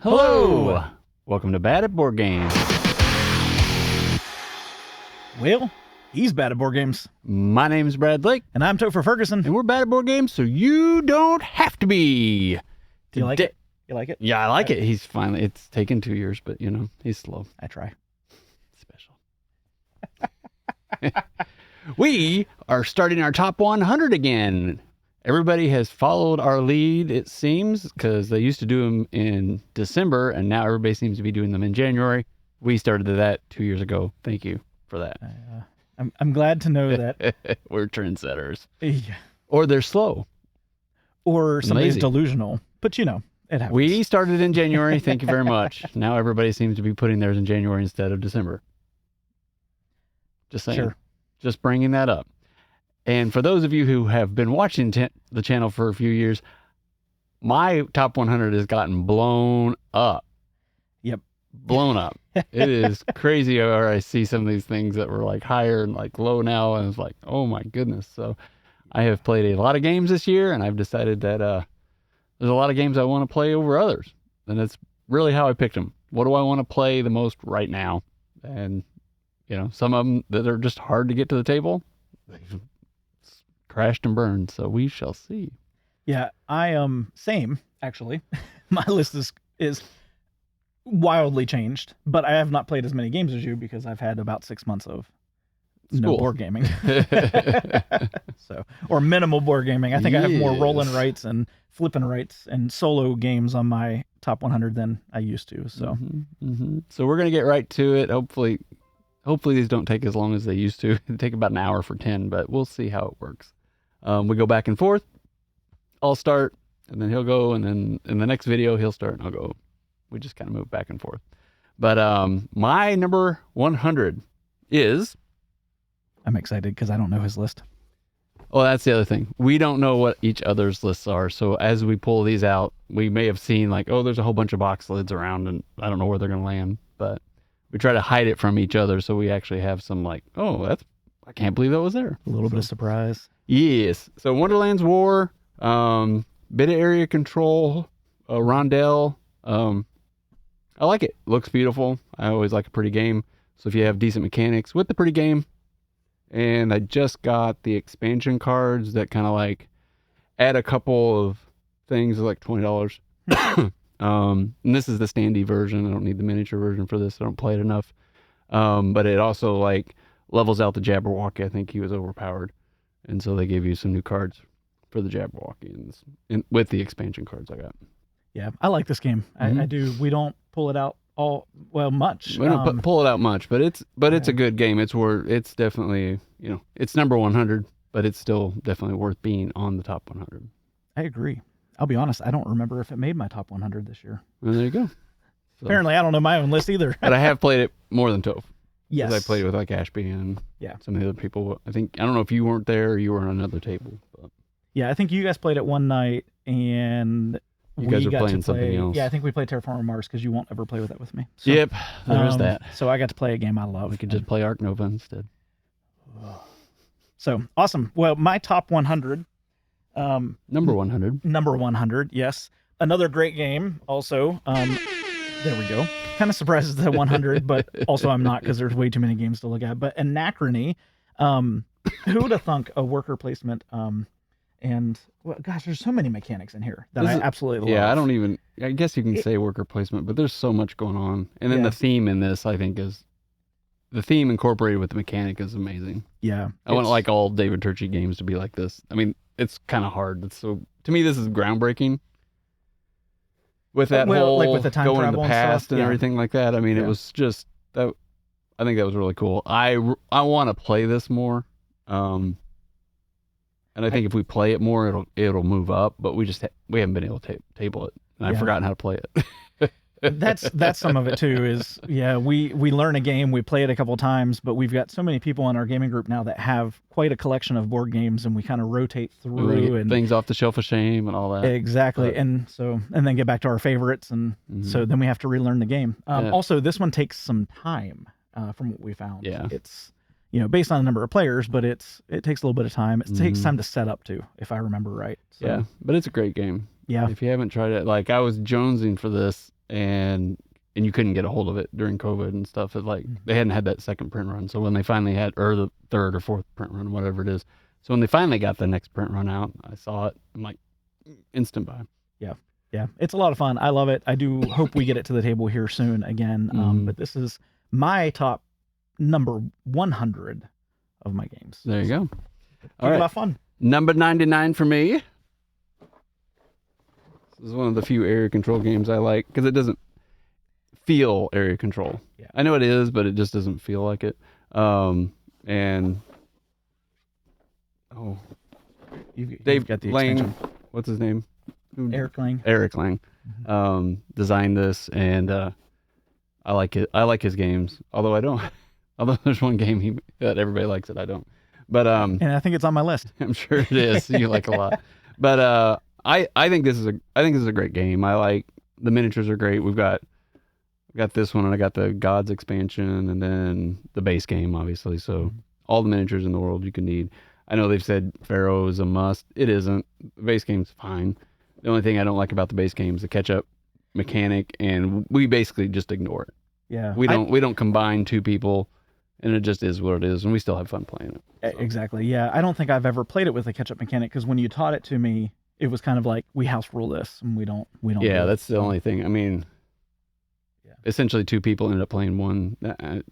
Hello! Welcome to Bad at Board Games. Well, he's bad at board games. My name's Brad Blake. And I'm Toph Ferguson. And we're bad at board games, so you don't have to be. Do you like it? You like it? Yeah, I like it. He's finally, it's taken 2 years, but you know, he's slow. I try. Special. We are starting our top 100 again. Everybody has followed our lead, it seems, because they used to do them in December, and now everybody seems to be doing them in January. We started that 2 years ago. Thank you for that. I'm glad to know that. We're trendsetters. Yeah. Or they're slow. Or somebody's Lazy. Delusional. But you know, it happens. We started in January. Thank you very much. Now everybody seems to be putting theirs in January instead of December. Just saying. Sure. Just bringing that up. And for those of you who have been watching the channel for a few years, my top 100 has gotten blown up. Yep. Blown up. It is crazy where I see some of these things that were like higher and like low now. And it's like, oh my goodness. So I have played a lot of games this year, and I've decided that there's a lot of games I want to play over others. And that's really how I picked them. What do I want to play the most right now? And, you know, some of them that are just hard to get to the table, they've crashed and burned. So we shall see. Yeah, I same actually. My list is wildly changed, but I have not played as many games as you because I've had about 6 months of no board gaming. Or minimal board gaming. I think I have more rolling rights and flipping rights and solo games on my top 100 than I used to. So, So we're gonna get right to it. Hopefully these don't take as long as they used to. They take about an hour for 10, but we'll see how it works. We go back and forth. I'll start, and then he'll go, and then in the next video he'll start, and I'll go. We just kind of move back and forth. But my number 100 is... I'm excited because I don't know his list. Well, that's the other thing. We don't know what each other's lists are. So as we pull these out, we may have seen like, oh, there's a whole bunch of box lids around, and I don't know where they're going to land. But we try to hide it from each other, so we actually have some like, oh, I can't believe that was there. A little bit of surprise. Yes. So Wonderland's War, bit of area control, Rondell. I like it. Looks beautiful. I always like a pretty game. So if you have decent mechanics with the pretty game, and I just got the expansion cards that kind of like add a couple of things like $20. And this is the standee version. I don't need the miniature version for this. I don't play it enough. But it also like levels out the Jabberwocky. I think he was overpowered. And so they gave you some new cards for the Jabberwocky and with the expansion cards I got. Yeah, I like this game. I do. We don't pull it out much. We don't pull it out much, but it's a good game. It's definitely, you know, it's number 100, but it's still definitely worth being on the top 100. I agree. I'll be honest, I don't remember if it made my top 100 this year. Well, there you go. So, apparently, I don't know my own list either. But I have played it more than Toph. Yes. Because I played it with like Ashby and some of the other people. I don't know if you weren't there or you were on another table. But. Yeah, I think you guys played it one night and you guys are playing something else. Yeah, I think we played Terraforming Mars because you won't ever play with that with me. So, yep, there is that. So I got to play a game I love. We could just play Ark Nova instead. So awesome. Well, my top 100. Number 100. Number 100, yes. Another great game also. There we go. Kind of surprised it's at 100, but also I'm not because there's way too many games to look at. But Anachrony, who would have thunk a worker placement? And well, gosh, there's so many mechanics in here that I absolutely love. Yeah, I guess you can say worker placement, but there's so much going on. And then the theme in this, I think, the theme incorporated with the mechanic is amazing. Yeah. I want like all David Turczi games to be like this. I mean, it's kind of hard. To me, this is groundbreaking. With that whole like with the time going in the travel past and everything like that. I mean, it was just that. I think that was really cool. I want to play this more. And I think if we play it more, it'll move up. But we haven't been able to table it, and I've forgotten how to play it. That's some of it too. Is we learn a game, we play it a couple times, but we've got so many people in our gaming group now that have quite a collection of board games, and we kind of rotate through and things off the shelf of shame and all that. Exactly, but, and then get back to our favorites, and so then we have to relearn the game. Also, this one takes some time from what we found. Yeah, it's based on the number of players, but it takes a little bit of time. It takes time to set up too, if I remember right. So. Yeah, but it's a great game. Yeah. If you haven't tried it, like I was jonesing for this and you couldn't get a hold of it during COVID and stuff. It like they hadn't had that second print run. So when they finally had, or the third or fourth print run, whatever it is. So when they finally got the next print run out, I saw it. I'm like, instant buy. Yeah, it's a lot of fun. I love it. I do hope we get it to the table here soon again. But this is my top number 100 of my games. There you go. Talk All right. about fun. Number 99 for me. This is one of the few area control games I like because it doesn't feel area control. Yeah. I know it is, but it just doesn't feel like it. And You've got the Lang, extension. what's his name? Eric Lang. Eric Lang designed this, and I like it. I like his games, although I don't. Although there's one game that everybody likes it, I don't. But And I think it's on my list. I'm sure it is. You like a lot. But I think this is a great game. I like the miniatures are great. We've got this one, and I got the Gods expansion, and then the base game, obviously. So all the miniatures in the world you can need. I know they've said Pharaoh is a must. It isn't. The base game's fine. The only thing I don't like about the base game is the catch-up mechanic, and we basically just ignore it. Yeah. We don't combine two people, and it just is what it is, and we still have fun playing it. So. Exactly. Yeah. I don't think I've ever played it with a catch-up mechanic because when you taught it to me, it was kind of like we house rule this, and we don't. Yeah, that's the only thing. I mean, essentially two people ended up playing one.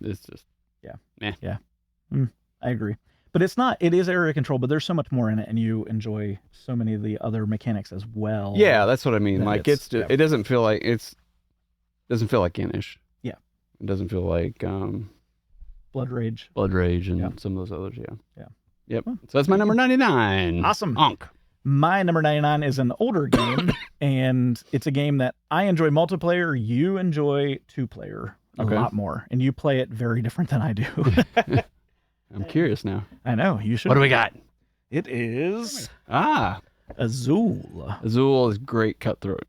It's just I agree. But it's not. It is area control, but there's so much more in it, and you enjoy so many of the other mechanics as well. Yeah, that's what I mean. Like it doesn't feel like doesn't feel like Inish. Yeah. It doesn't feel like Blood Rage and some of those others. Yeah. Yep. So that's my number 99. Awesome. Onk. My number 99 is an older game, and it's a game that I enjoy multiplayer. You enjoy two-player a lot more, and you play it very different than I do. I'm curious now. I know, you should. What do we got? It is Azul. Azul is great cutthroat.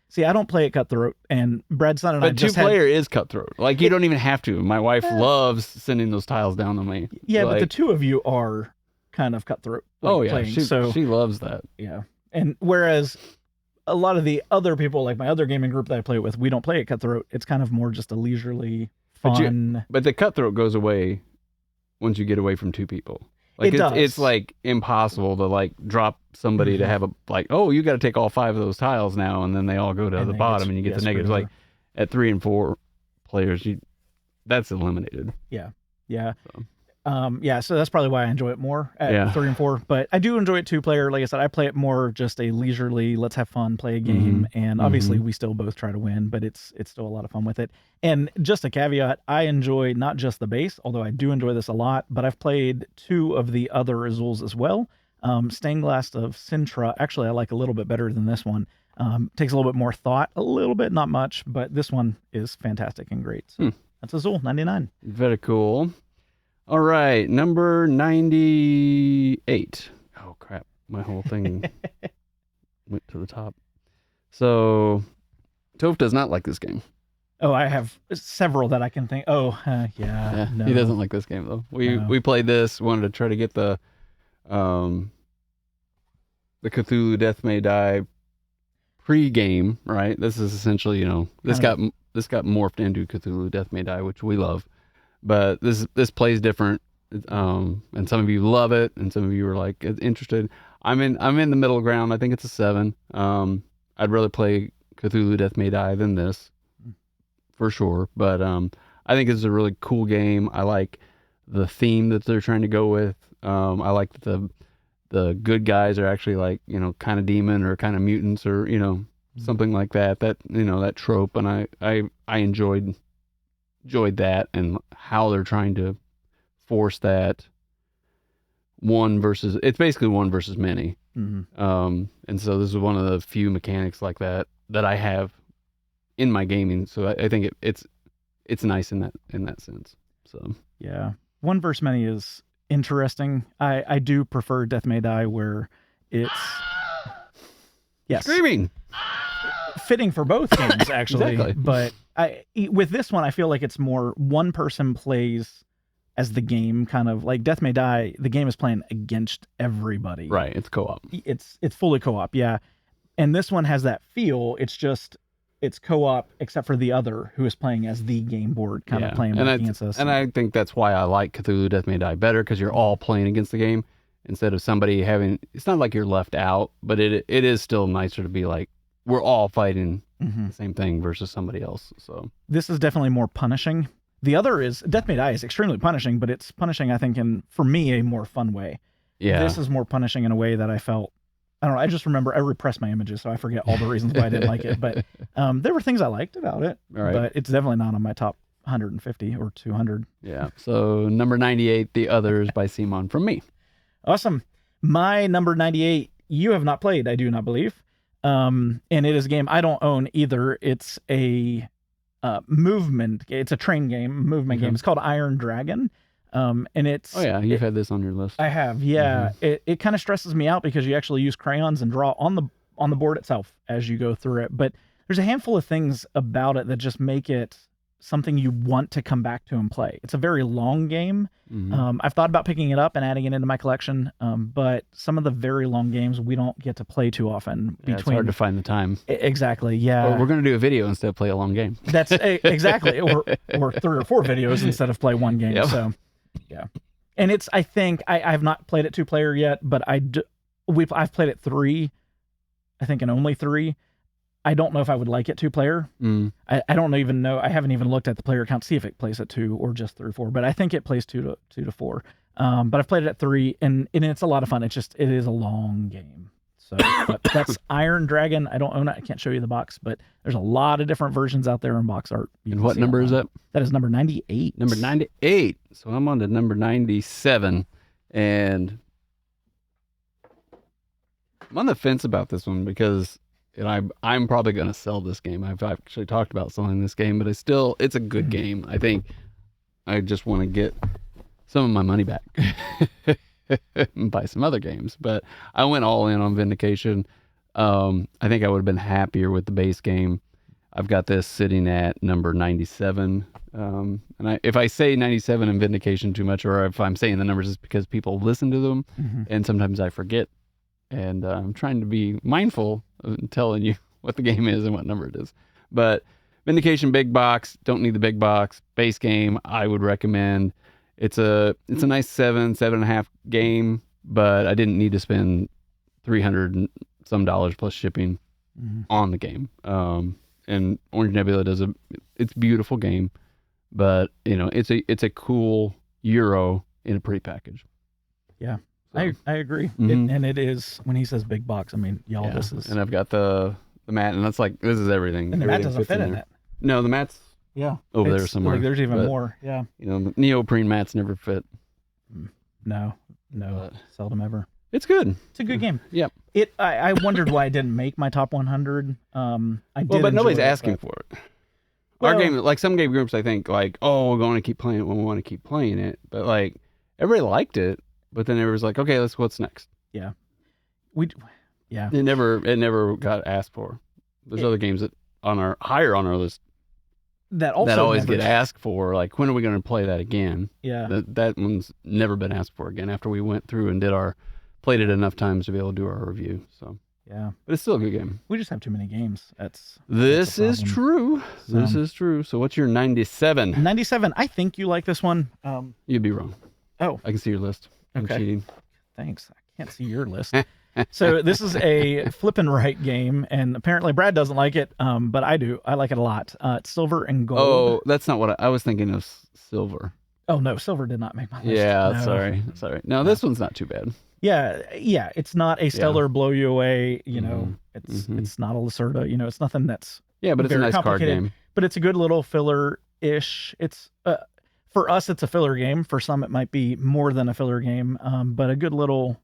See, I don't play it cutthroat, and Brad's son and I just two-player is cutthroat. Like, you don't even have to. My wife loves sending those tiles down to me. Yeah, but the two of you are kind of cutthroat. Playing, she loves that. Yeah, and whereas a lot of the other people, like my other gaming group that I play with, we don't play it cutthroat. It's kind of more just a leisurely, fun. But the cutthroat goes away once you get away from two people. Like it's like impossible to like drop somebody to have a you got to take all 5 of those tiles now, and then they all go to the bottom, and you get the negatives. Like at 3 and 4 players, that's eliminated. Yeah. So. So that's probably why I enjoy it more at 3 and 4. But I do enjoy it two-player. Like I said, I play it more just a leisurely, let's have fun, play a game. And obviously we still both try to win, but it's still a lot of fun with it. And just a caveat, I enjoy not just the base, although I do enjoy this a lot, but I've played 2 of the other Azuls as well. Stained Glass of Sintra, actually I like a little bit better than this one. Takes a little bit more thought, a little bit, not much, but this one is fantastic and great. So that's Azul, 99. Very cool. All right, number 98. Oh, crap. My whole thing went to the top. So, Toph does not like this game. Oh, I have several that I can think. Oh, yeah. No. He doesn't like this game, though. We played this, wanted to try to get the Cthulhu Death May Die pre-game, right? This is essentially, this got morphed into Cthulhu Death May Die, which we love. But this plays different, and some of you love it, and some of you are like interested. I'm in the middle ground. I think it's a 7. I'd rather play Cthulhu Death May Die than this, for sure. But I think it's a really cool game. I like the theme that they're trying to go with. I like that the good guys are actually like kind of demon or kind of mutants or something like that. That that trope, and I enjoyed that and how they're trying to force that it's basically one versus many. And so this is one of the few mechanics like that I have in my gaming. So I think it's nice in that sense. So yeah, one versus many is interesting. I do prefer Death May Die where it's screaming. Fitting for both games actually. Exactly. But with this one I feel like it's more one person plays as the game, kind of like Death May Die, the game is playing against everybody. Right, it's co-op. It's fully co-op, yeah. And this one has that feel. It's just it's co-op except for the other who is playing as the game board, kind of playing back against us. And I think that's why I like Cthulhu Death May Die better, because you're all playing against the game instead of somebody having. It's not like you're left out, but it is still nicer to be like we're all fighting the same thing versus somebody else. So this is definitely more punishing. The other is Death May Die is extremely punishing, but it's punishing, I think, in for me a more fun way. yeah, This is more punishing in a way that I felt. I don't know. I just remember I repressed my images, so I forget all the reasons why I didn't like it. But there were things I liked about it. Right. But it's definitely not on my top 150 or 200. Yeah. So number 98, The Others by Simon from me. Awesome. My number 98, you have not played, I do not believe. And it is a game I don't own either. It's a movement. It's a train game, movement game. It's called Iron Dragon. And it's. Oh yeah, you've had this on your list. I have, yeah. It kind of stresses me out because you actually use crayons and draw on the board itself as you go through it. But there's a handful of things about it that just make it something you want to come back to and play. It's a very long game. I've thought about picking it up and adding it into my collection, but some of the very long games we don't get to play too often. It's hard to find the time. Exactly, yeah. Or we're going to do a video instead of play a long game. That's exactly, or 3 or 4 videos instead of play one game. Yep. So, yeah. And it's, I think, I have not played it 2-player yet, but I've played it 3, I think, and only 3. I don't know if I would like it 2-player. I don't even know. I haven't even looked at the player count to see if it plays at 2 or just 3 or 4, but I think it plays 2 to 4. But I've played it at 3, and it's a lot of fun. It is a long game. So but that's Iron Dragon. I don't own it. I can't show you the box, but there's a lot of different versions out there in box art. And what number is that? That is number 98. Number 98. So I'm on to number 97, and I'm on the fence about this one because I'm probably going to sell this game. I've actually talked about selling this game, but it's a good game. I think I just want to get some of my money back and buy some other games. But I went all in on Vindication. I think I would have been happier with the base game. I've got this sitting at number 97. And if I say 97 and Vindication too much, or if I'm saying the numbers, it's because people listen to them, and sometimes I forget. And I'm trying to be mindful of telling you what the game is and what number it is. But Vindication big box, don't need the big box. Base game, I would recommend. It's a nice 7.5 game, but I didn't need to spend $300 and some plus shipping on the game. And Orange Nebula it's a beautiful game, but it's a cool Euro in a pretty package. Yeah. I agree. And it is, when he says big box, I mean, y'all, this is. And I've got the mat, and that's like, this is everything. And the mat doesn't fit in it. No, the mat's over there somewhere. Like there's even more. Yeah. The neoprene mats never fit. No, seldom ever. It's good. It's a good game. Yep. I wondered why it didn't make my top 100. But nobody's asking for it. Our game, like some game groups, I think, like, oh, we're going to keep playing it when we want to keep playing it. But like, everybody liked it. But then everyone's like, okay, what's next? Yeah. It never got asked for. There's other games that higher on our list that always get asked for. Like, when are we going to play that again? Yeah. That one's never been asked for again after we went through and played it enough times to be able to do our review. So yeah. But it's still a good game. We just have too many games. This is true. This is true. So what's your 97? 97. I think you like this one. You'd be wrong. Oh. I can see your list. Okay. I'm cheating. Thanks. I can't see your list. So this is a flip and write game, and apparently Brad doesn't like it, but I do. I like it a lot. It's silver and gold. Oh, that's not what I was thinking of. Silver. Oh no, silver did not make my list. Yeah, no. sorry. No, this one's not too bad. Yeah. It's not a stellar blow you away. It's not a Lacerda. It's nothing that's but it's a nice card game. But it's a good little filler-ish. It's for us, it's a filler game. For some, it might be more than a filler game. But a good little,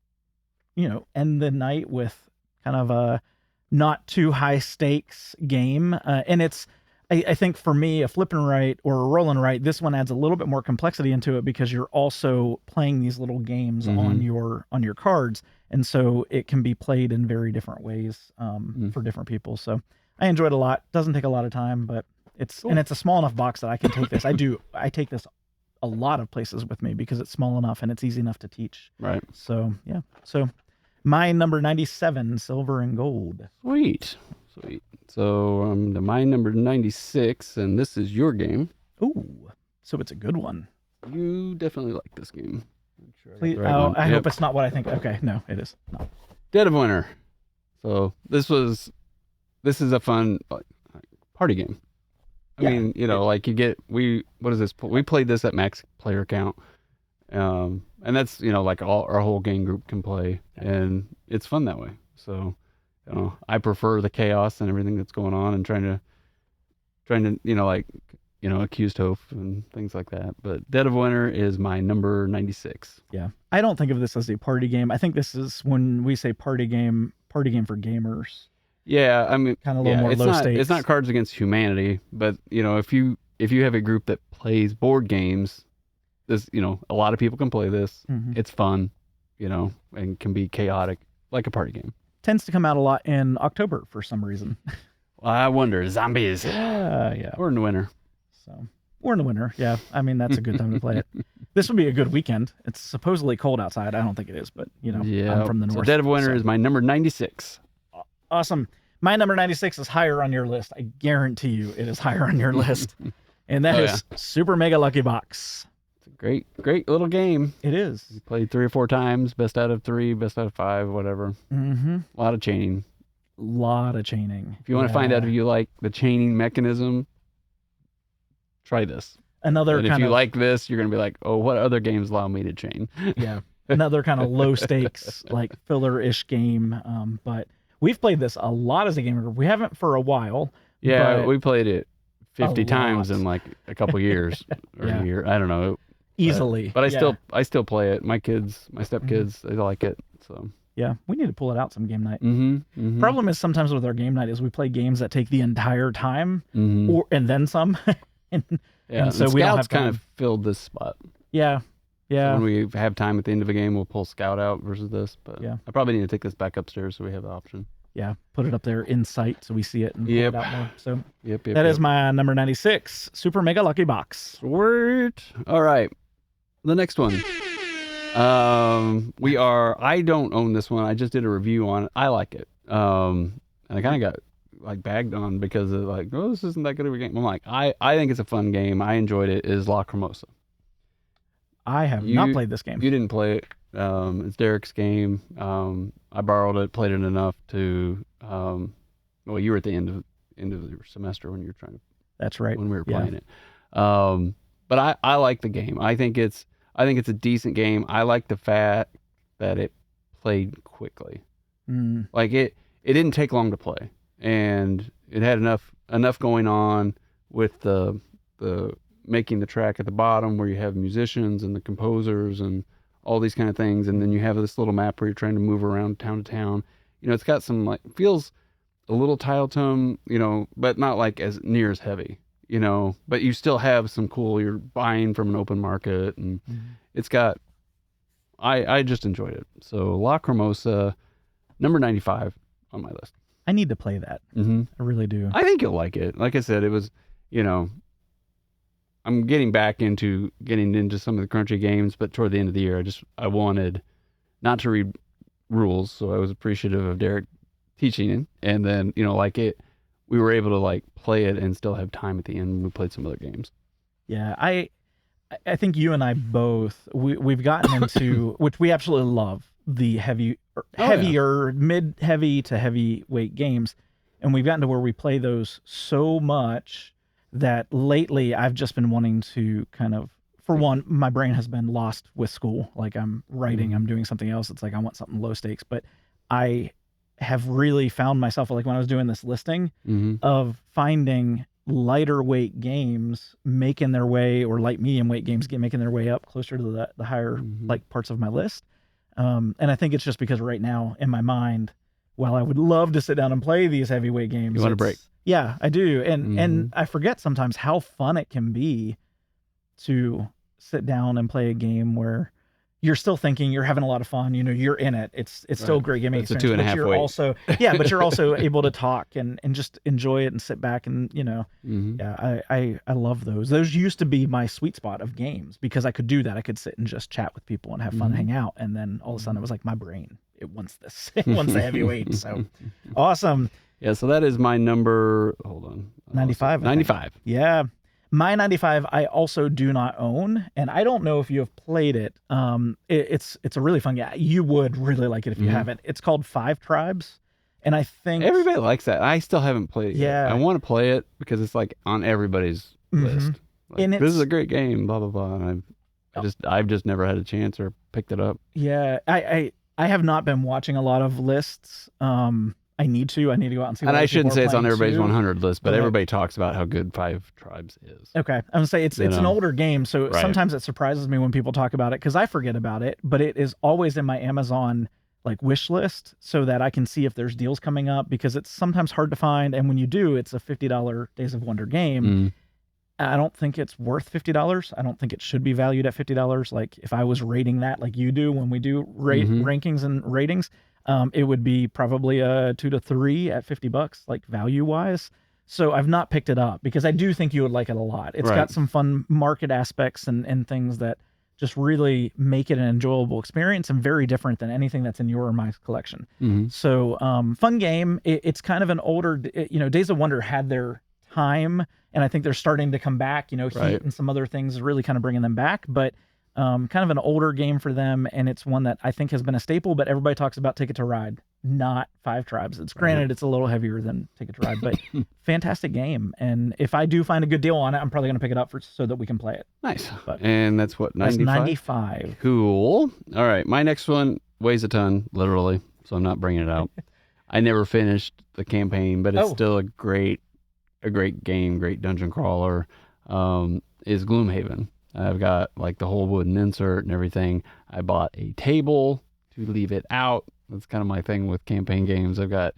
end the night with kind of a not too high stakes game. And it's, I think for me, a flip and write or a roll and write, this one adds a little bit more complexity into it because you're also playing these little games on your cards. And so it can be played in very different ways for different people. So I enjoyed it a lot. Doesn't take a lot of time, but it's cool. And it's a small enough box that I can take this. I take this a lot of places with me because it's small enough and it's easy enough to teach. Right. So, yeah. So my number 97, silver and gold. Sweet. Sweet. So to my number 96, and this is your game. Ooh, so it's a good one. You definitely like this game. Make sure I got Please, the right one. I Yep. hope it's not what I think. Okay, no, it is. No. Dead of Winter. So this is a fun party game. I mean, like what is this? We played this at max player count. And that's, like our whole game group can play, and it's fun that way. So, I prefer the chaos and everything that's going on, and trying to, accuse Toph and things like that. But Dead of Winter is my number 96. Yeah. I don't think of this as a party game. I think this is, when we say party game for gamers. Yeah, I mean, kind of a little more it's low not, stakes. It's not Cards Against Humanity, but if you have a group that plays board games, this, a lot of people can play this. Mhm. It's fun, and can be chaotic like a party game. Tends to come out a lot in October for some reason. Well, I wonder, zombies. Yeah. Or in the winter. So, or in the winter. Yeah. I mean, that's a good time to play it. This would be a good weekend. It's supposedly cold outside. I don't think it is, but I'm from the north. So Dead of Winter is my number 96. Awesome. My number 96 is higher on your list. I guarantee you it is higher on your list. And that is Super Mega Lucky Box. It's a great little game. It is. You played 3 or 4 times, best out of 3, best out of 5, whatever. Mm-hmm. A lot of chaining. Lot of chaining. If you want to find out if you like the chaining mechanism, try this. And if you like this, you're going to be like, oh, what other games allow me to chain? Yeah. Another kind of low stakes, like filler-ish game. But we've played this a lot as a gamer group. We haven't for a while. Yeah, we played it 50 times in like a couple years or a year. I don't know. Easily. But I still play it. My kids, my stepkids, they like it. So yeah, we need to pull it out some game night. Mm-hmm. Problem is sometimes with our game night is we play games that take the entire time, Mm-hmm. and then some. and so and we don't have Scouts kind time. of filled this spot. Yeah. So when we have time at the end of a game, we'll pull Scout out versus this. But Yeah. I probably need to take this back upstairs so we have the option. Yeah, put it up there in sight so we see it and pull it out more. So Yep. that is my number 96, Super Mega Lucky Box. Sweet. All right. The next one. I don't own this one. I just did a review on it. I like it. And I kind of got like bagged on because of like, oh, this isn't that good of a game. I'm like, I think it's a fun game. I enjoyed it. Is La Cremosa. I have not played this game. You didn't play it. It's Derek's game. I borrowed it, played it enough to. Well, you were at the end of your semester when you were trying to. That's right. When we were playing it. But I like the game. I think it's a decent game. I like the fact that it played quickly. Mm. Like it didn't take long to play, and it had enough going on with the making the track at the bottom where you have musicians and the composers and all these kind of things, and then you have this little map where you're trying to move around town to town. It's got some feels a little tile tone, but not like as near as heavy, but you still have some cool, you're buying from an open market, and it's got, I just enjoyed it. So La Cremosa, number 95 on my list. I need to play that. Mm-hmm. I really do. I think you'll like it. Like I said, it was, I'm getting into some of the crunchy games, but toward the end of the year, I wanted not to read rules, so I was appreciative of Derek teaching it, and then we were able to play it and still have time at the end when we played some other games. Yeah, I think you and I both we've gotten into which we absolutely love, the heavier mid-heavy to heavyweight games, and we've gotten to where we play those so much that lately I've just been wanting to kind of, for one, my brain has been lost with school. Like I'm writing, I'm doing something else. It's like I want something low stakes, but I have really found myself, like when I was doing this listing, of finding lighter weight games making their way, or light medium weight games making their way up closer to the higher parts of my list. And I think it's just because right now in my mind, while I would love to sit down and play these heavyweight games, you want a break. Yeah, I do. And I forget sometimes how fun it can be to sit down and play a game where you're still thinking, you're having a lot of fun, you're in it. It's still a great gaming experience. It's a 2.5 weight. Also, but you're also able to talk and just enjoy it and sit back and, I love those. Those used to be my sweet spot of games because I could do that. I could sit and just chat with people and have fun, hang out. And then all of a sudden it was like my brain, it wants this. It wants the heavyweight. So awesome. Yeah, so that is my number. Hold on. 95. I think. 95. Yeah. My 95, I also do not own, and I don't know if you have played it. It's a really fun game. You would really like it if you haven't. It's called Five Tribes, and I think Everybody likes that. I still haven't played it yet. I want to play it because it's like on everybody's list. Like, And this is a great game, blah blah blah. And I've just never had a chance or picked it up. Yeah, I have not been watching a lot of lists. I need to go out and see. And I shouldn't say it's on everybody's too. 100 list, but everybody talks about how good Five Tribes is. Okay, I'm gonna say it's an older game, so sometimes it surprises me when people talk about it because I forget about it. But it is always in my Amazon like wish list so that I can see if there's deals coming up because it's sometimes hard to find. And when you do, it's a $50 Days of Wonder game. I don't think it's worth $50. I don't think it should be valued at $50. Like if I was rating that like you do when we do rankings and ratings, it would be probably a 2 to 3 at $50, like value wise. So I've not picked it up because I do think you would like it a lot. It's got some fun market aspects and things that just really make it an enjoyable experience and very different than anything that's in your or my collection. So fun game. It's kind of an older, Days of Wonder had their time, and I think they're starting to come back. Heat and some other things really kind of bringing them back, but kind of an older game for them, and it's one that I think has been a staple, but everybody talks about Ticket to Ride, not Five Tribes. It's granted it's a little heavier than Ticket to Ride, but fantastic game. And if I do find a good deal on it, I'm probably going to pick it up so that we can play it. Nice. And that's what, 95? That's 95. Cool. All right. My next one weighs a ton, literally, so I'm not bringing it out. I never finished the campaign, but it's still a great game, great dungeon crawler, is Gloomhaven. I've got like the whole wooden insert and everything. I bought a table to leave it out. That's kind of my thing with campaign games. I've got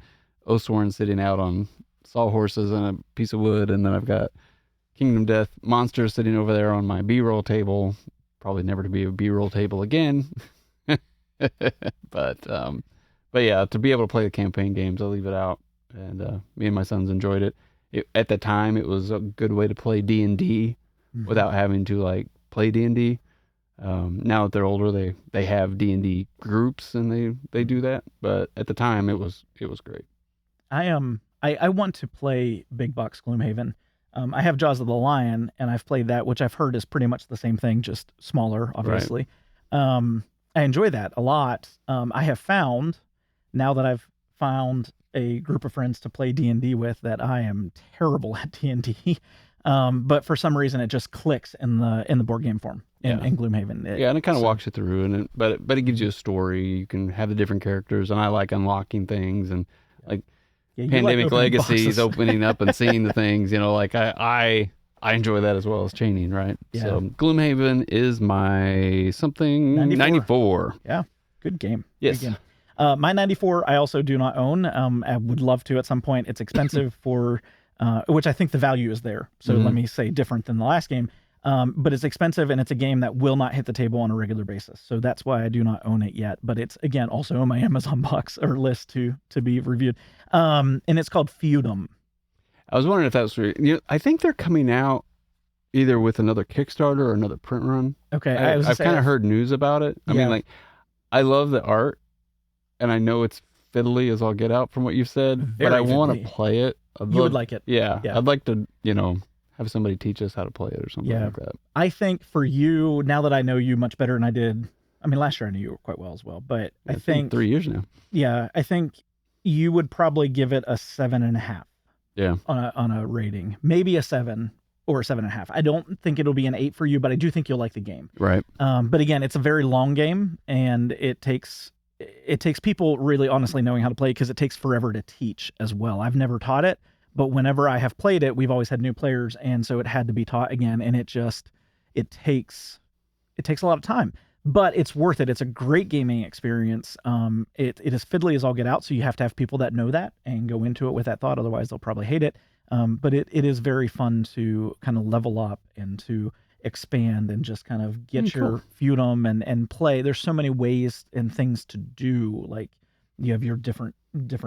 Oathsworn sitting out on sawhorses and a piece of wood, and then I've got Kingdom Death monsters sitting over there on my B-roll table. Probably never to be a B-roll table again. But yeah, to be able to play the campaign games, I'll leave it out. And me and my sons enjoyed it. At the time, it was a good way to play D&D without having to like play D&D. Now that they're older, they have D&D groups and they do that. But at the time, it was great. I want to play Big Box Gloomhaven. I have Jaws of the Lion, and I've played that, which I've heard is pretty much the same thing, just smaller, obviously. I enjoy that a lot. I have found, now that I've found a group of friends to play D&D with, that I am terrible at D&D. But for some reason it just clicks in the board game form in Gloomhaven. And it kind of walks you through, but it gives you a story. You can have the different characters, and I like unlocking things and like Pandemic Legacies, opening up and seeing the things. Like I enjoy that as well as chaining, right? Yeah. So Gloomhaven is my something 94. Yeah, good game. Yes. Good game. My 94, I also do not own. I would love to at some point. It's expensive for, which I think the value is there. So let me say different than the last game. But it's expensive, and it's a game that will not hit the table on a regular basis. So that's why I do not own it yet. But it's, again, also on my Amazon box or list to be reviewed. And it's called Feudum. I was wondering if that was, I think they're coming out either with another Kickstarter or another print run. Okay. I've kind of heard news about it. I mean, like, I love the art. And I know it's fiddly as all get out from what you've said, but I want to play it. You would like it. Yeah. I'd like to, have somebody teach us how to play it or something like that. I think for you, now that I know you much better than I did, I mean, last year I knew you quite well as well, but I think 3 years now. Yeah. I think you would probably give it a 7.5. Yeah. On a rating, maybe a 7 or a 7.5. I don't think it'll be an 8 for you, but I do think you'll like the game. Right. But again, it's a very long game, and it takes people really honestly knowing how to play, because it takes forever to teach as well. I've never taught it, but whenever I have played it, we've always had new players, and so it had to be taught again, and it takes a lot of time, but it's worth it. It's a great gaming experience. It is fiddly as all get out, so you have to have people that know that and go into it with that thought, otherwise they'll probably hate it. But it is very fun to kind of level up and to expand and just kind of get your feudum and play. There's so many ways and things to do. Like you have your different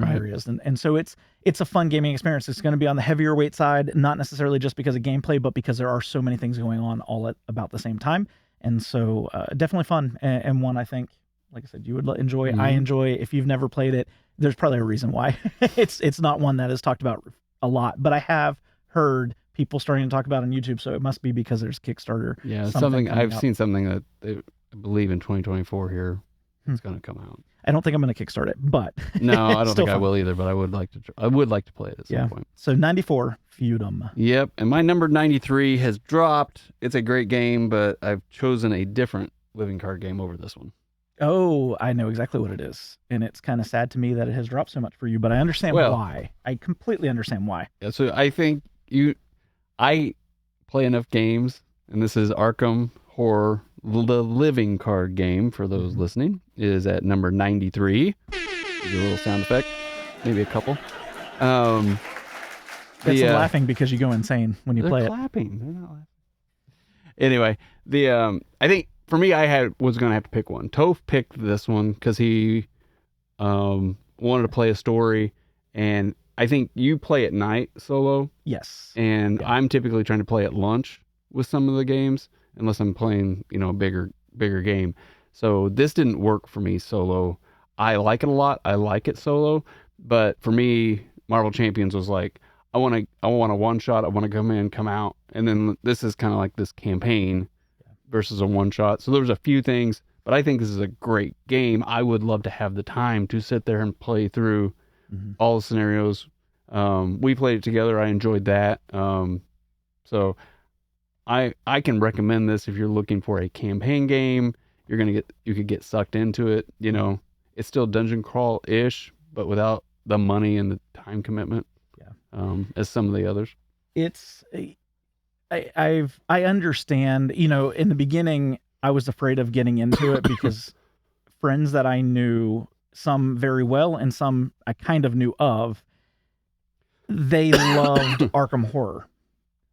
areas, and so it's a fun gaming experience. It's going to be on the heavier weight side, not necessarily just because of gameplay, but because there are so many things going on all at about the same time. And so definitely fun, and one I think, like I said, you would enjoy. I enjoy. If you've never played it, there's probably a reason why. It's not one that is talked about a lot, but I have heard people starting to talk about it on YouTube, so it must be because there's Kickstarter. Yeah, something I've coming up. seen something that I believe in 2024 here it's going to come out. I don't think I'm going to kickstart it, but No, I don't still think I fun. will either. But I would like to. I would like to play it at some point. So 94 Feudum. Yep, and my number 93 has dropped. It's a great game, but I've chosen a different living card game over this one. Oh, I know exactly what it is, and it's kind of sad to me that it has dropped so much for you. But I understand why. I completely understand why. Yeah, so I think I play enough games, and this is Arkham Horror, the living card game. For those listening, is at number 93. Give you a little sound effect, maybe a couple. That's laughing because you go insane when you play clapping. They're not laughing. Anyway, I think for me, was going to have to pick one. Toph picked this one because he wanted to play a story, and I think you play at night solo. Yes. And I'm typically trying to play at lunch with some of the games, unless I'm playing, a bigger game. So this didn't work for me solo. I like it a lot. I like it solo, but for me, Marvel Champions was like, I want a one shot. I want to come in, come out, and then this is kind of like this campaign versus a one shot. So there's a few things, but I think this is a great game. I would love to have the time to sit there and play through all the scenarios. We played it together. I enjoyed that. So I can recommend this if you're looking for a campaign game. You could get sucked into it. It's still dungeon crawl ish, but without the money and the time commitment. As some of the others. I understand, in the beginning I was afraid of getting into it because friends that I knew, some very well and some I kind of knew of, they loved Arkham Horror.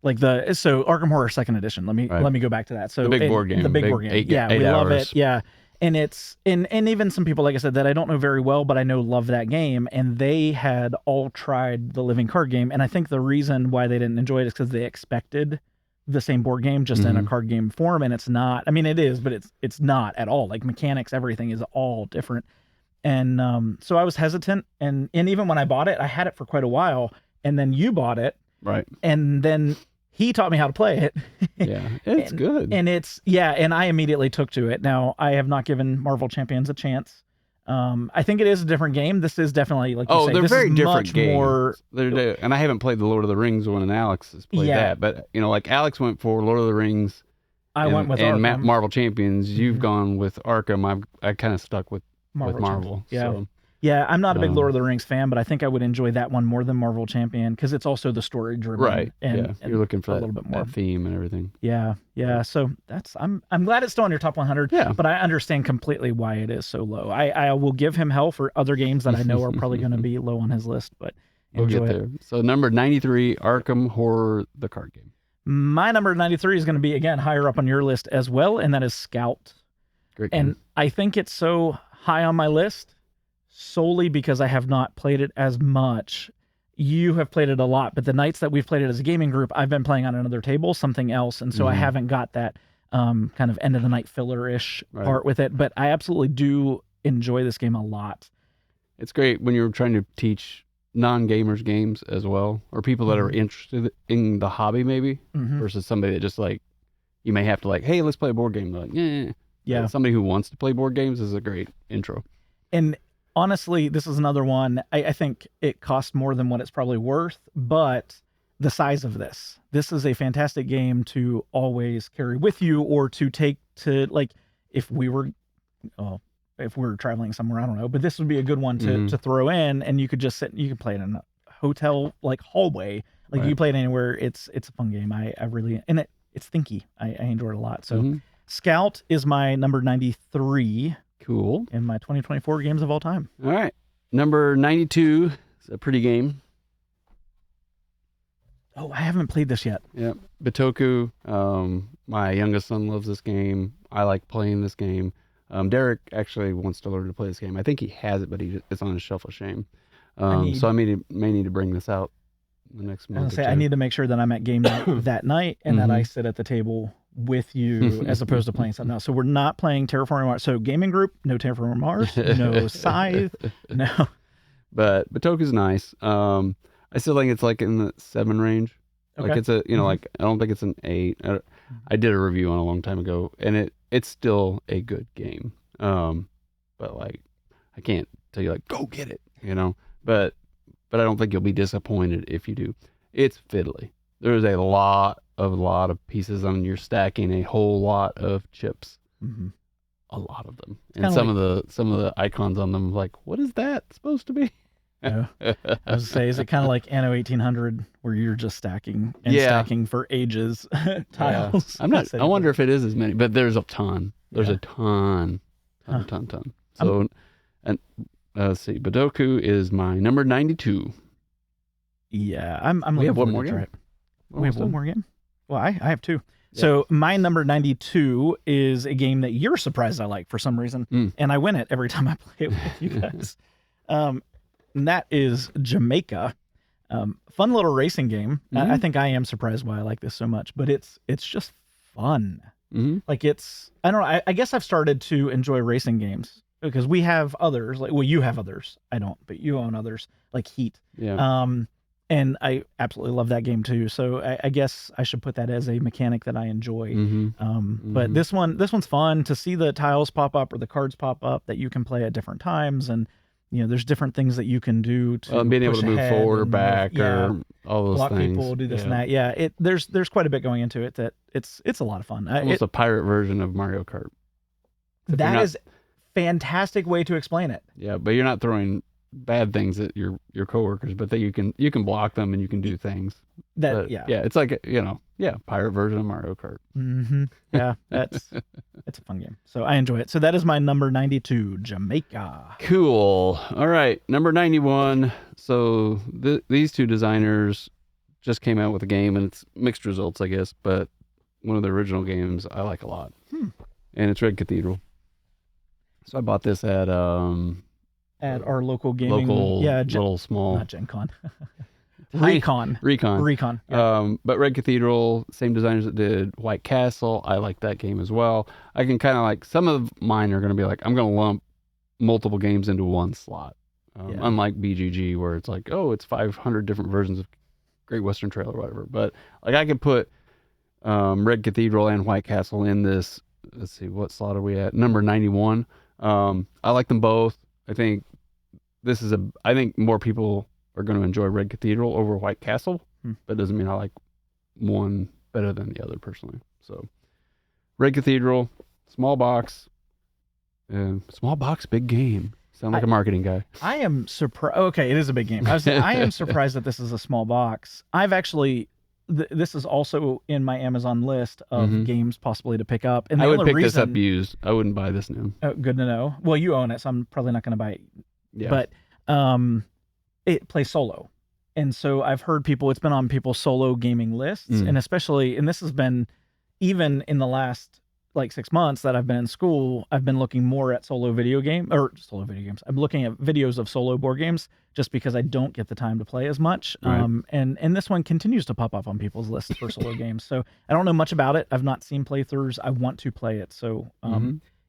So Arkham Horror 2nd edition. Let me go back to that. So the big board game. The big board game. We love it. Yeah. And and even some people, like I said, that I don't know very well, but I know love that game, and they had all tried the living card game, and I think the reason why they didn't enjoy it is because they expected the same board game just in a card game form, and it's not. I mean, it is, but it's not at all. Like mechanics, everything is all different, and so I was hesitant, and even when I bought it, I had it for quite a while, and then you bought it, right? And then he taught me how to play it. Yeah, it's good. And and I immediately took to it. Now, I have not given Marvel Champions a chance. I think it is a different game. This is definitely, like you say, they're this very is different much games. More... And I haven't played the Lord of the Rings one, and Alex has played that. But, like Alex went for Lord of the Rings. I went with Arkham. And Marvel Champions. You've gone with Arkham. I kind of stuck with Marvel. Yeah. So. Yeah, I'm not a big Lord of the Rings fan, but I think I would enjoy that one more than Marvel Champion because it's also the story driven. Right. And you're looking for a little bit more that theme and everything. Yeah. So I'm glad it's still on your top 100. Yeah. But I understand completely why it is so low. I will give him hell for other games that I know are probably going to be low on his list, but enjoy we'll get there. So number 93, Arkham Horror, the card game. My number 93 is going to be again higher up on your list as well, and that is Scout. Great game. And I think it's so high on my list solely because I have not played it as much. You have played it a lot, but the nights that we've played it as a gaming group, I've been playing on another table, something else, and so I haven't got that kind of end of the night filler-ish part with it, but I absolutely do enjoy this game a lot. It's great when you're trying to teach non-gamers games as well, or people that are interested in the hobby maybe, versus somebody that just you may have to hey, let's play a board game. They're yeah. But somebody who wants to play board games is a great intro. And honestly, this is another one. I think it costs more than what it's probably worth, but the size of this is a fantastic game to always carry with you, or to take to if we were traveling somewhere, I don't know, but this would be a good one to throw in, and you could just sit, you could play it in a hotel hallway, you can play it anywhere. It's a fun game. I really, and it's thinky. I enjoy it a lot. So Scout is my number 93. Cool. In my 2024 games of all time. All right. Number 92 is a pretty game. Oh, I haven't played this yet. Yeah. Bitoku. My youngest son loves this game. I like playing this game. Derek actually wants to learn to play this game. I think he has it, but it's on his shelf of shame. So I may need to bring this out the next month. I need to make sure that I'm at game night that night, and that I sit at the table with you as opposed to playing something else. So we're not playing Terraforming Mars. So gaming group, no Terraforming Mars, no Scythe, no. But Batoku's nice. I still think it's like in the 7 range. Like Okay. it's a, Mhm. like I don't think it's an 8. I did a review on a long time ago, and it's still a good game. But like I can't tell you like go get it, But I don't think you'll be disappointed if you do. It's fiddly. There's a lot of pieces on you're stacking a whole lot of chips. Mhm. A lot of them. kinda And some of the icons on them like, what is that supposed to be? I was gonna say, is it kind of like Anno 1800 where you're just stacking and Yeah. stacking for ages tiles? I'm not. I wonder if it is as many, but there's a ton. There's Yeah. a ton. Huh. So, and let's see. Badoku is my number 92. Yeah, I'm We looking have one forward more to try game. it. We have one more game. Well, I have 2. Yeah. So my number 92 is a game that you're surprised I like for some reason, and I win it every time I play it with you guys. And that is Jamaica. Fun little racing game. I think I am surprised why I like this so much, but it's just fun. Mm-hmm. Like I don't know. I guess I've started to enjoy racing games because we have others. Like, well, you have others. I don't, but you own others like Heat. Yeah. And I absolutely love that game too. So I guess I should put that as a mechanic that I enjoy. But this one's fun to see the tiles pop up or the cards pop up that you can play at different times, and there's different things that you can do to being able push to move ahead forward or and back or all those block things. people, do this and that. Yeah, there's quite a bit going into it that it's a lot of fun. Almost a pirate version of Mario Kart. That is fantastic way to explain it. Yeah, but you're not throwing bad things at your coworkers, but that you can block them and you can do things. It's like pirate version of Mario Kart. Yeah, it's a fun game. So I enjoy it. So that is my number 92, Jamaica. Cool. All right, number 91. So these two designers just came out with a game, and it's mixed results, I guess. But one of the original games I like a lot, and it's Red Cathedral. So I bought this at our local gaming, little small, not Gen Con, Recon. Yeah. But Red Cathedral, same designers that did White Castle. I like that game as well. I can kind of like some of mine are going to be like I'm going to lump multiple games into one slot, unlike BGG where it's like it's 500 different versions of Great Western Trail or whatever. But like I could put Red Cathedral and White Castle in this. Let's see, what slot are we at? Number 91. I like them both. I think I think more people are going to enjoy Red Cathedral over White Castle, but it doesn't mean I like one better than the other personally. So Red Cathedral, small box, big game. Sound like a marketing guy. I am surprised. Okay, it is a big game. I am surprised that this is a small box. I've actually, this is also in my Amazon list of games possibly to pick up. And I would pick this up used. I wouldn't buy this new. Oh, good to know. Well, you own it, so I'm probably not going to buy it. Yeah. But it plays solo. And so I've heard it's been on people's solo gaming lists. And especially, and this has been even in the last like 6 months that I've been in school, I've been looking more at solo video games. I'm looking at videos of solo board games just because I don't get the time to play as much. Right. And this one continues to pop up on people's lists for solo games. So I don't know much about it. I've not seen playthroughs. I want to play it. So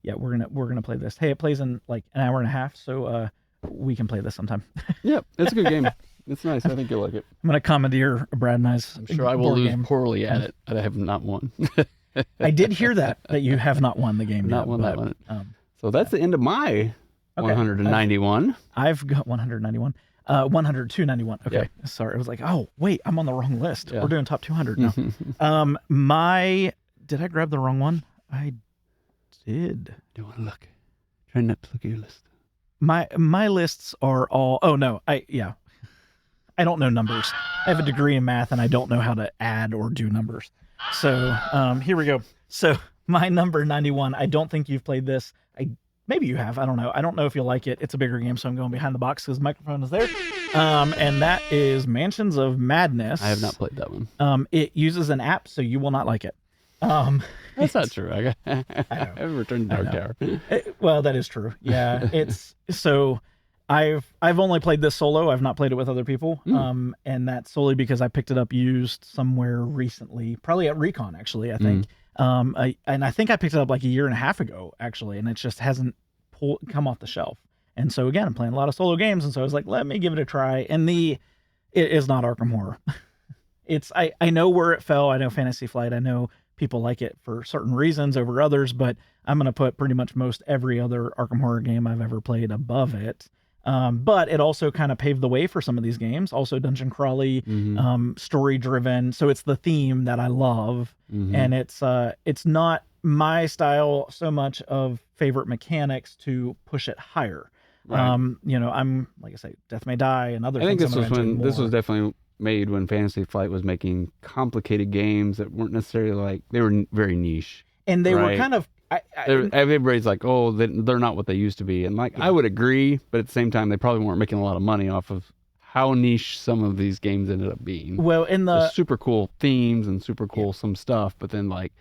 yeah, we're gonna play this. Hey, it plays in like an hour and a half, so we can play this sometime. Yep, it's a good game. It's nice. I think you'll like it. I'm gonna commandeer Brad and I's. I'm sure I will lose poorly at it. I have not won. I did hear that you have not won the game. Not won that one. So that's the end of my 191. I've got 191. 291. Okay. Yeah. Sorry. I was like, oh, wait, I'm on the wrong list. Yeah. We're doing top 200 now. Did I grab the wrong one? I did. Do you want to look? Try not to look at your list. My lists are all, I don't know numbers. I have a degree in math and I don't know how to add or do numbers. So here we go. So my number 91, I don't think you've played this. Maybe you have. I don't know. I don't know if you'll like it. It's a bigger game, so I'm going behind the box because the microphone is there. And that is Mansions of Madness. I have not played that one. It uses an app, so you will not like it. That's not true. I have returned to Dark Tower. Well, that is true. Yeah, it's so. I've only played this solo. I've not played it with other people. And that's solely because I picked it up used somewhere recently, probably at Recon actually, I think. I think I picked it up like a year and a half ago actually, and it just hasn't come off the shelf. And so again, I'm playing a lot of solo games, and so I was like, let me give it a try. And it is not Arkham Horror. I know where it fell. I know Fantasy Flight. I know people like it for certain reasons over others, but I'm going to put pretty much most every other Arkham Horror game I've ever played above it. But it also kind of paved the way for some of these games. Also dungeon crawly, story driven. So it's the theme that I love, and it's not my style so much of favorite mechanics to push it higher. Right. You know, I'm like I say, Death May Die and other. I think things this was definitely made when Fantasy Flight was making complicated games that weren't necessarily like, they were very niche, and they right? were kind of. Everybody's like, oh, they're not what they used to be, and like I would agree, but at the same time, they probably weren't making a lot of money off of how niche some of these games ended up being. Well, in the super cool themes and super cool some stuff, but then like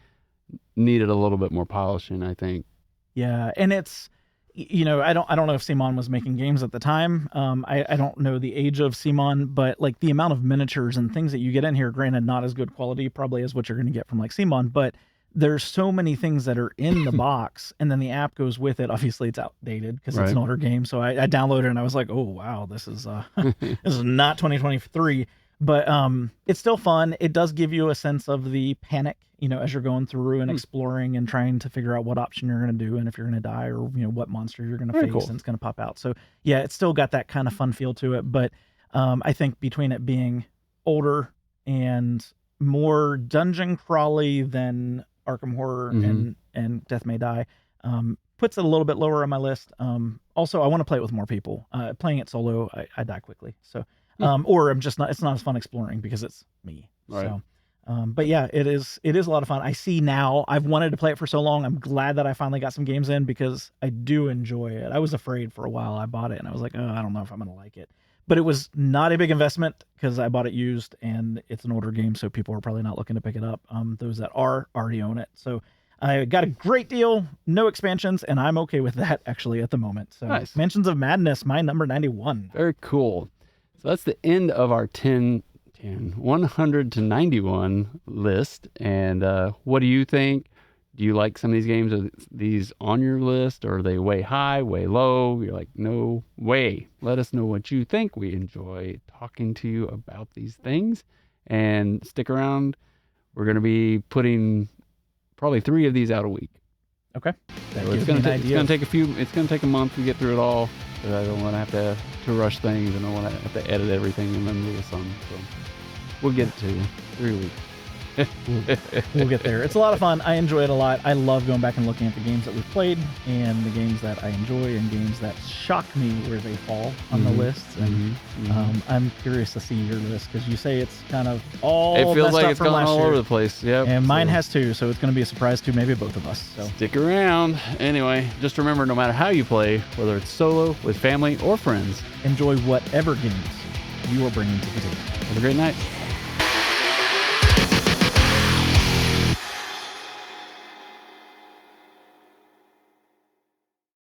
needed a little bit more polishing, I think. Yeah, and it's, you know, I don't know if Simon was making games at the time. I don't know the age of Simon, but like the amount of miniatures and things that you get in here, granted not as good quality probably as what you're going to get from like Simon, but there's so many things that are in the box, and then the app goes with it. Obviously it's outdated because it's an older game, so I downloaded it and I was like, oh wow, this is this is not 2023, but it's still fun. It does give you a sense of the panic, you know, as you're going through and exploring and trying to figure out what option you're going to do and if you're going to die, or you know what monster you're going to face and it's going to pop out. So yeah, it's still got that kind of fun feel to it, but I think between it being older and more dungeon crawly than Arkham Horror and Death May Die puts it a little bit lower on my list. Also, I want to play it with more people. Playing it solo, I die quickly. So, or I'm just not. It's not as fun exploring because it's me. Right. So, but yeah, it is a lot of fun. I see now. I've wanted to play it for so long. I'm glad that I finally got some games in because I do enjoy it. I was afraid for a while. I bought it and I was like, oh, I don't know if I'm gonna like it. But it was not a big investment because I bought it used and it's an older game, so people are probably not looking to pick it up. Those that are already own it. So I got a great deal, no expansions, and I'm okay with that actually at the moment. So nice. Mansions of Madness, my number 91. Very cool. So that's the end of our 100 to 91 list. And what do you think? Do you like some of these games? Are these on your list? Or are they way high, way low? You're like, no way. Let us know what you think. We enjoy talking to you about these things. And stick around. We're going to be putting probably 3 of these out a week. Okay. So it's going to take a month to get through it all. But I don't want to have to rush things, and I don't want to have to edit everything and then lose some. So we'll get it to you. 3 weeks. We'll get there. It's a lot of fun. I enjoy it a lot. I love going back and looking at the games that we've played and the games that I enjoy and games that shock me where they fall on the lists. And I'm curious to see your list because you say it's kind of all it feels messed like up it's from gone last all year. over the place. Yep. And mine has too, so it's going to be a surprise to maybe both of us. So stick around. Anyway, just remember, no matter how you play, whether it's solo, with family, or friends, enjoy whatever games you are bringing to the table. Have a great night.